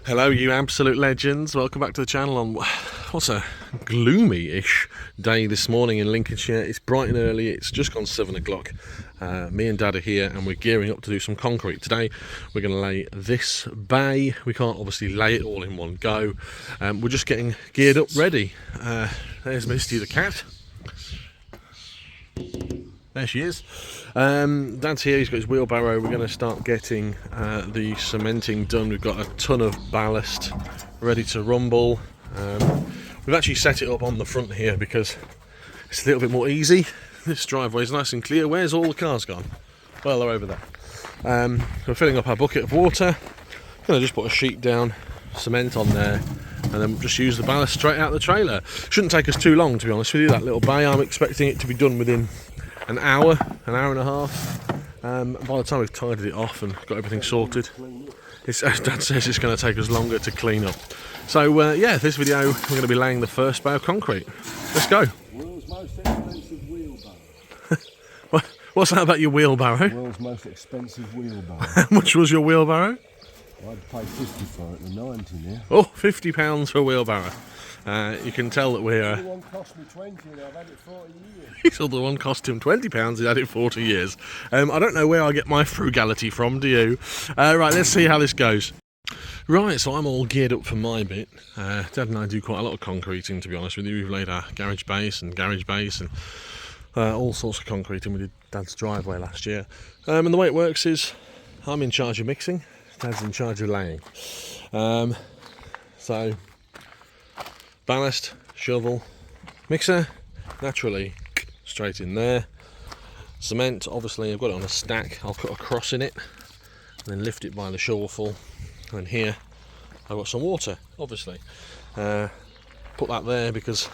Hello, you absolute legends. Welcome back to the channel on what's a gloomy-ish day this morning in Lincolnshire. It's bright and early. It's just gone 7 o'clock. Me and Dad are here and we're gearing up to do some concrete. Today we're going to lay this bay. We can't obviously lay it all in one go. We're just getting geared up ready. There's Misty the cat. There she is. Dad's here, he's got his wheelbarrow. We're going to start getting the cementing done. We've got a ton of ballast ready to rumble. We've actually set it up on the front here because it's a little bit more easy. This driveway is nice and clear. Where's all the cars gone? Well, they're over there. We're filling up our bucket of water. Going to just put a sheet down, cement on there, and then just use the ballast straight out of the trailer. Shouldn't take us too long, to be honest with you, that little bay. I'm expecting it to be done within an hour and a half. By the time we've tidied it off and got everything sorted, as Dad says, it's going to take us longer to clean up. So yeah, this video we're going to be laying the first bay of concrete. Let's go. World's most expensive wheelbarrow. What's that about your wheelbarrow? World's most expensive wheelbarrow. How much was your wheelbarrow? I'd pay 50 for it, and 90 now. Oh, £50 for a wheelbarrow. You can tell that we're... The one cost me 20 and I've had it 40 years. He saw the one cost him £20, he had it 40 years. I don't know where I get my frugality from, do you? Right, let's see how this goes. Right, so I'm all geared up for my bit. Dad and I do quite a lot of concreting, to be honest with you. We've laid our garage base and all sorts of concreting. We did Dad's driveway last year. And the way it works is I'm in charge of mixing, Dad's in charge of laying. So ballast, shovel, mixer, naturally straight in there. Cement, obviously I've got it on a stack. I'll cut a cross in it and then lift it by the shovelful. And here I've got some water, obviously. Put that there because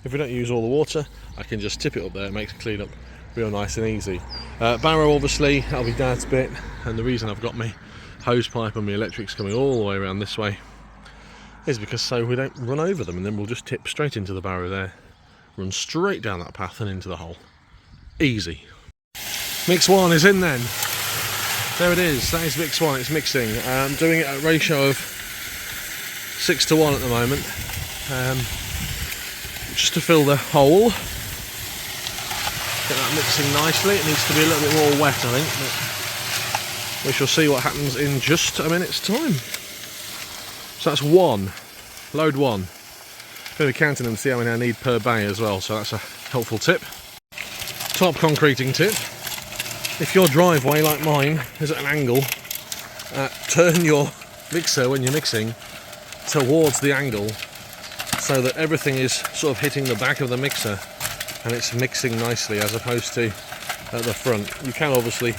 if we don't use all the water, I can just tip it up there. It makes clean up real nice and easy. Barrow, obviously, that'll be Dad's bit. And the reason I've got my hose pipe and my electrics coming all the way around this way is because so we don't run over them, and then we'll just tip straight into the barrow there, run straight down that path and into the hole. Easy. Mix one is in then. There it is, that is mix one, it's mixing. I'm doing it at a ratio of 6 to 1 at the moment. Just to fill the hole. Get that mixing nicely. It needs to be a little bit more wet, I think, but we shall see what happens in just a minute's time. So that's one, load one. Going to be counting them to see how many I need per bay as well, so that's a helpful tip. Top concreting tip. If your driveway, like mine, is at an angle, turn your mixer when you're mixing towards the angle so that everything is sort of hitting the back of the mixer and it's mixing nicely as opposed to at the front. You can obviously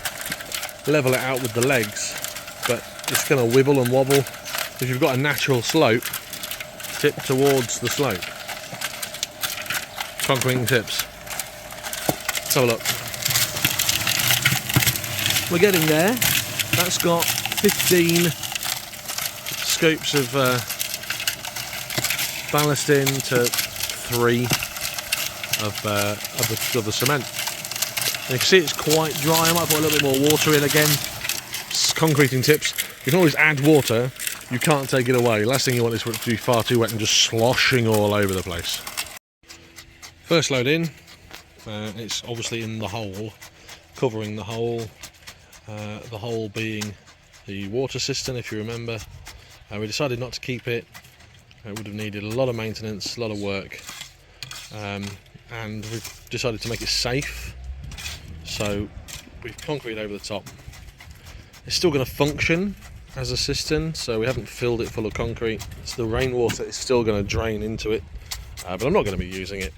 level it out with the legs, but it's going to wibble and wobble. If you've got a natural slope, tip towards the slope. Concreting tips. Let's have a look. We're getting there. That's got 15 scoops of ballast in to 3 of the cement. And you can see it's quite dry. I might put a little bit more water in again. Concreting tips. You can always add water. You can't take it away. Last thing you want is for it to be far too wet and just sloshing all over the place. First load in. It's obviously in the hole, covering the hole. The hole being the water cistern, if you remember. We decided not to keep it. It would have needed a lot of maintenance, a lot of work, and we've decided to make it safe. So we've concrete over the top. It's still going to function as a cistern, so we haven't filled it full of concrete. So the rainwater is still going to drain into it, but I'm not going to be using it.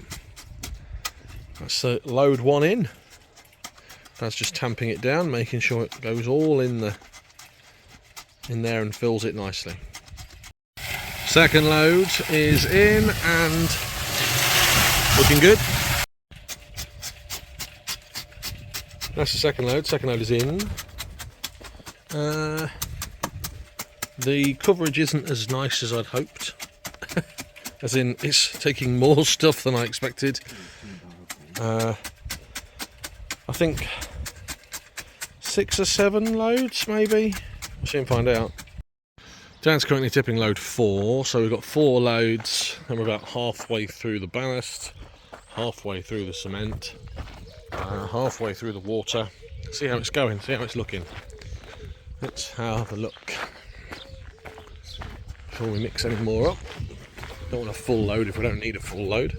That's load one in. That's just tamping it down, making sure it goes all in there and fills it nicely. Second load is in and looking good. That's the second load. Second load is in. The coverage isn't as nice as I'd hoped. As in, it's taking more stuff than I expected. I think 6 or 7 loads, maybe. We'll soon find out. Dan's currently tipping load 4, so we've got 4 loads, and we're about halfway through the ballast, halfway through the cement, halfway through the water. See how it's going, see how it's looking. Let's have a look before we mix any more up. Don't want a full load if we don't need a full load.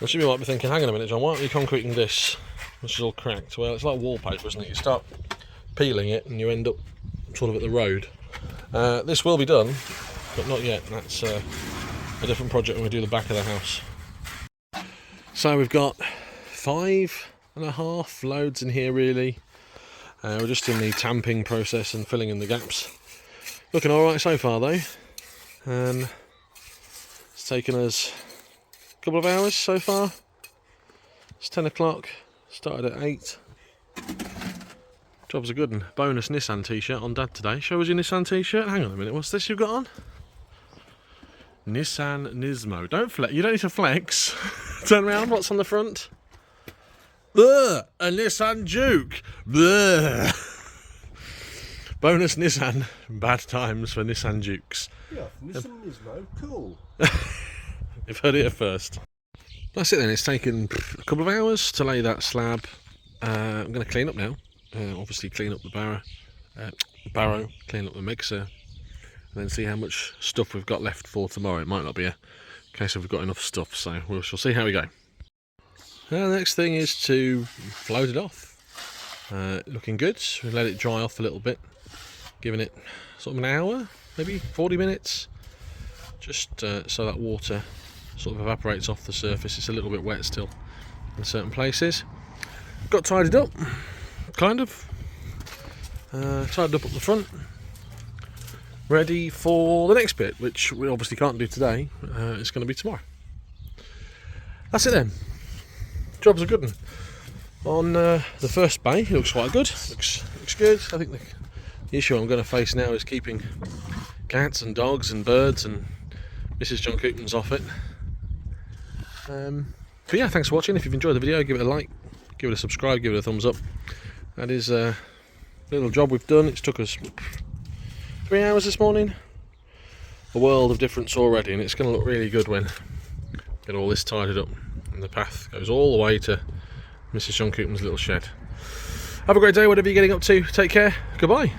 Well, you might be thinking, hang on a minute, John, why aren't you concreting this? This is all cracked. Well, it's like wallpaper, isn't it? You start peeling it and you end up sort of at the road. This will be done, but not yet. That's a different project when we do the back of the house. So we've got 5.5 loads in here really. We're just in the tamping process and filling in the gaps. Looking alright so far though. It's taken us a couple of hours so far. It's 10 o'clock, started at 8. Job's a good one. Bonus Nissan t-shirt on Dad today. Show us your Nissan t-shirt. Hang on a minute, what's this you've got on? Nissan Nismo. Don't flex. You don't need to flex. Turn around. What's on the front? Ugh, a Nissan Juke. Ugh. Bonus Nissan. Bad times for Nissan Jukes. Yeah, Nissan Nismo, cool. You've heard it here first. That's it then. It's taken a couple of hours to lay that slab. I'm going to clean up now. Obviously clean up the barrow, clean up the mixer, and then see how much stuff we've got left for tomorrow. It might not be a case of we've got enough stuff, so we shall see how we go. The next thing is to load it off. Looking good. We've let it dry off a little bit, giving it sort of an hour, maybe 40 minutes, just so that water sort of evaporates off the surface. It's a little bit wet still in certain places. Got tidied up, kind of. Tidied up the front. Ready for the next bit, which we obviously can't do today. It's going to be tomorrow. That's it then. Job's a good one. On the first bay, it looks quite good. Looks good. I think the issue I'm going to face now is keeping cats and dogs and birds and Mrs. John Koopmans off it. But yeah, thanks for watching. If you've enjoyed the video, give it a like, give it a subscribe, give it a thumbs up. That is a little job we've done. It's took us 3 hours this morning. A world of difference already, and it's going to look really good when we get all this tidied up. And the path goes all the way to Mrs. John Koopmans' little shed. Have a great day, whatever you're getting up to. Take care. Goodbye.